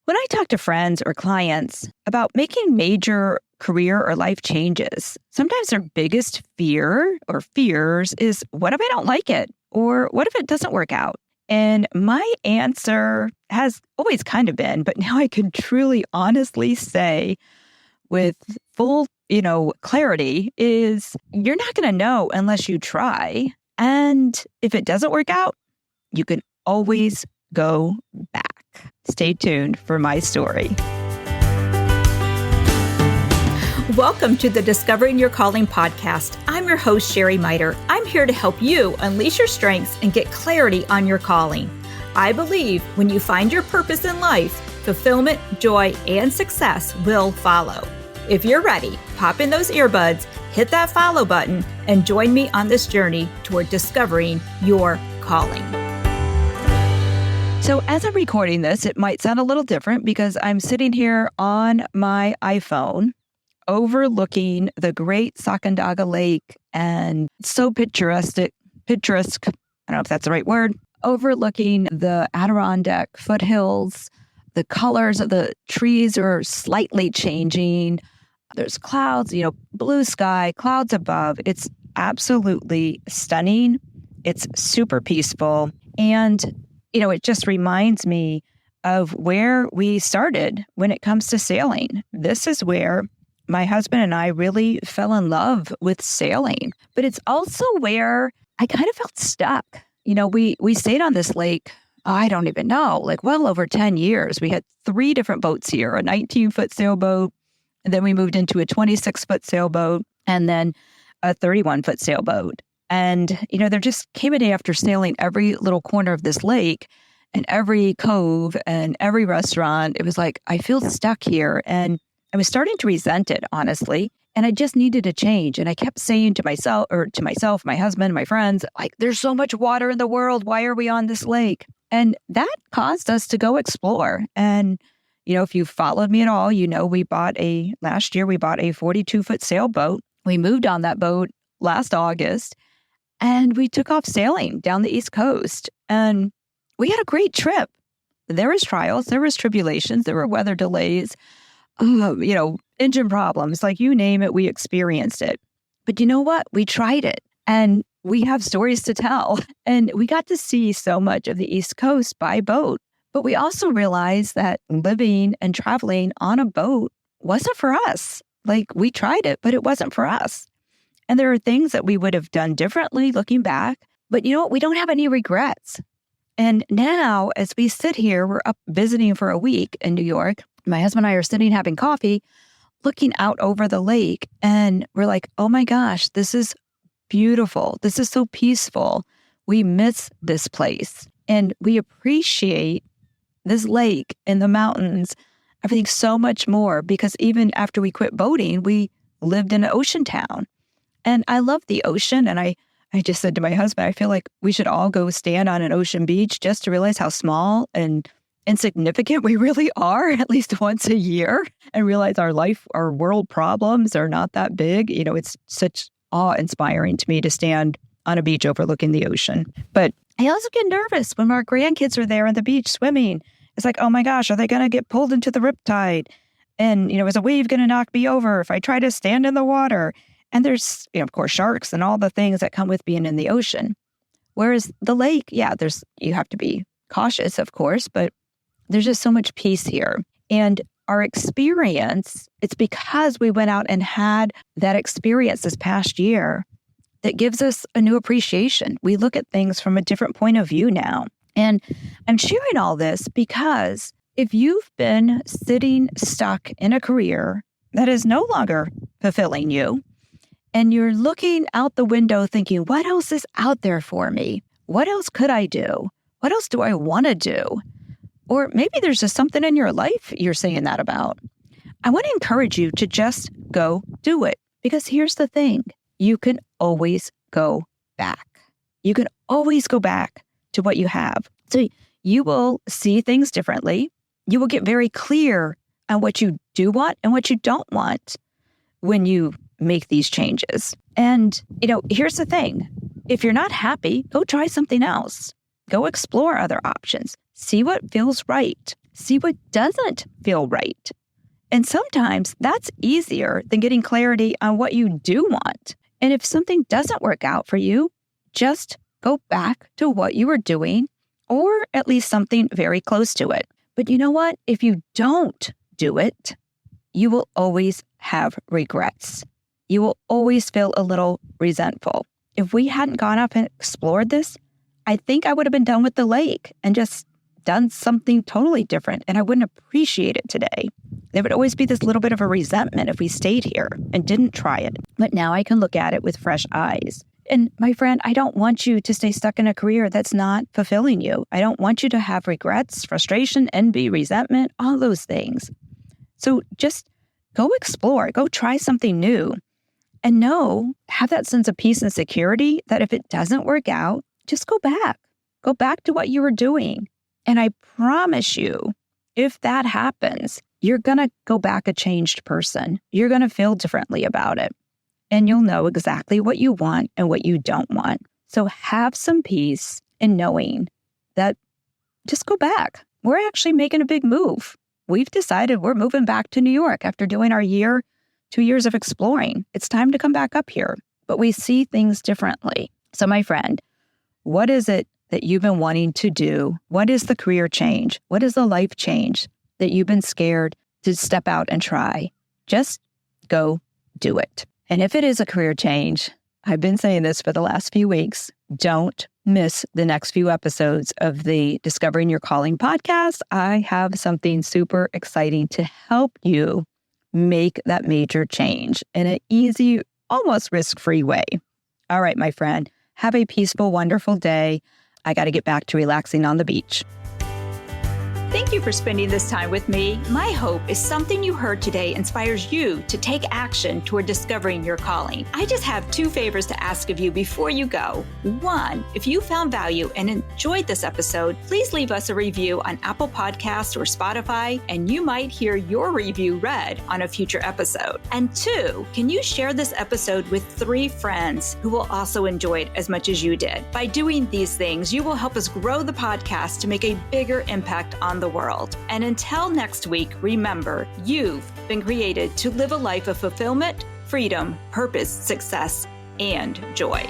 When I talk to friends or clients about making major career or life changes, sometimes their biggest fear or fears is, what if I don't like it? Or what if it doesn't work out? And my answer has always kind of been, but now I can truly honestly say with full, clarity is you're not going to know unless you try. And if it doesn't work out, you can always go back. Stay tuned for my story. Welcome to the Discovering Your Calling podcast. I'm your host, Sherry Miter. I'm here to help you unleash your strengths and get clarity on your calling. I believe when you find your purpose in life, fulfillment, joy, and success will follow. If you're ready, pop in those earbuds, hit that follow button, and join me on this journey toward discovering your calling. So as I'm recording this, it might sound a little different because I'm sitting here on my iPhone overlooking the great Sacandaga Lake and so picturesque, I don't know if that's the right word, overlooking the Adirondack foothills. The colors of the trees are slightly changing. There's clouds, blue sky, clouds above. It's absolutely stunning. It's super peaceful. And it just reminds me of where we started when it comes to sailing. This is where my husband and I really fell in love with sailing, but it's also where I kind of felt stuck. We stayed on this lake, I don't even know, well over 10 years. We had 3 different boats here, a 19-foot sailboat, and then we moved into a 26-foot sailboat, and then a 31-foot sailboat. And, there just came a day after sailing every little corner of this lake and every cove and every restaurant. It was like, I feel stuck here. And I was starting to resent it, honestly. And I just needed a change. And I kept saying to myself, my husband, my friends, there's so much water in the world. Why are we on this lake? And that caused us to go explore. And, if you followed me at all, last year we bought a 42-foot sailboat. We moved on that boat last August. And we took off sailing down the East Coast, and we had a great trip. There was trials, there was tribulations, there were weather delays, engine problems, you name it, we experienced it. But you know what? We tried it, and we have stories to tell. And we got to see so much of the East Coast by boat. But we also realized that living and traveling on a boat wasn't for us. We tried it, but it wasn't for us. And there are things that we would have done differently looking back. But you know what? We don't have any regrets. And now, as we sit here, we're up visiting for a week in New York. My husband and I are sitting having coffee, looking out over the lake. And we're like, oh my gosh, this is beautiful. This is so peaceful. We miss this place. And we appreciate this lake and the mountains, everything so much more. Because even after we quit boating, we lived in an ocean town. And I love the ocean. And I just said to my husband, I feel like we should all go stand on an ocean beach just to realize how small and insignificant we really are, at least once a year, and realize our world problems are not that big. It's such awe-inspiring to me to stand on a beach overlooking the ocean. But I also get nervous when our grandkids are there on the beach swimming. It's like, oh my gosh, are they going to get pulled into the riptide? And, is a wave going to knock me over if I try to stand in the water? And there's, of course, sharks and all the things that come with being in the ocean. Whereas the lake, you have to be cautious, of course, but there's just so much peace here. And our experience, it's because we went out and had that experience this past year that gives us a new appreciation. We look at things from a different point of view now. And I'm sharing all this because if you've been sitting stuck in a career that is no longer fulfilling you, and you're looking out the window thinking, what else is out there for me? What else could I do? What else do I want to do? Or maybe there's just something in your life you're saying that about. I want to encourage you to just go do it. Because here's the thing. You can always go back. You can always go back to what you have. So you will see things differently. You will get very clear on what you do want and what you don't want when you make these changes. And, here's the thing. If you're not happy, go try something else. Go explore other options. See what feels right. See what doesn't feel right. And sometimes that's easier than getting clarity on what you do want. And if something doesn't work out for you, just go back to what you were doing, or at least something very close to it. But you know what? If you don't do it, you will always have regrets. You will always feel a little resentful. If we hadn't gone up and explored this, I think I would have been done with the lake and just done something totally different, and I wouldn't appreciate it today. There would always be this little bit of a resentment if we stayed here and didn't try it. But now I can look at it with fresh eyes. And my friend, I don't want you to stay stuck in a career that's not fulfilling you. I don't want you to have regrets, frustration, envy, resentment, all those things. So just go explore, go try something new, and have that sense of peace and security that if it doesn't work out, just go back. Go back to what you were doing. And I promise you, if that happens, you're going to go back a changed person. You're going to feel differently about it. And you'll know exactly what you want and what you don't want. So have some peace in knowing that just go back. We're actually making a big move. We've decided we're moving back to New York after doing our 2 years of exploring. It's time to come back up here. But we see things differently. So my friend, what is it that you've been wanting to do? What is the career change? What is the life change that you've been scared to step out and try? Just go do it. And if it is a career change, I've been saying this for the last few weeks, don't miss the next few episodes of the Discovering Your Calling podcast. I have something super exciting to help you make that major change in an easy, almost risk-free way. All right, my friend, have a peaceful, wonderful day. I got to get back to relaxing on the beach. Thank you for spending this time with me. My hope is something you heard today inspires you to take action toward discovering your calling. I just have 2 favors to ask of you before you go. 1, if you found value and enjoyed this episode, please leave us a review on Apple Podcasts or Spotify, and you might hear your review read on a future episode. And 2, can you share this episode with 3 friends who will also enjoy it as much as you did? By doing these things, you will help us grow the podcast to make a bigger impact on the world. And until next week, remember, you've been created to live a life of fulfillment, freedom, purpose, success, and joy.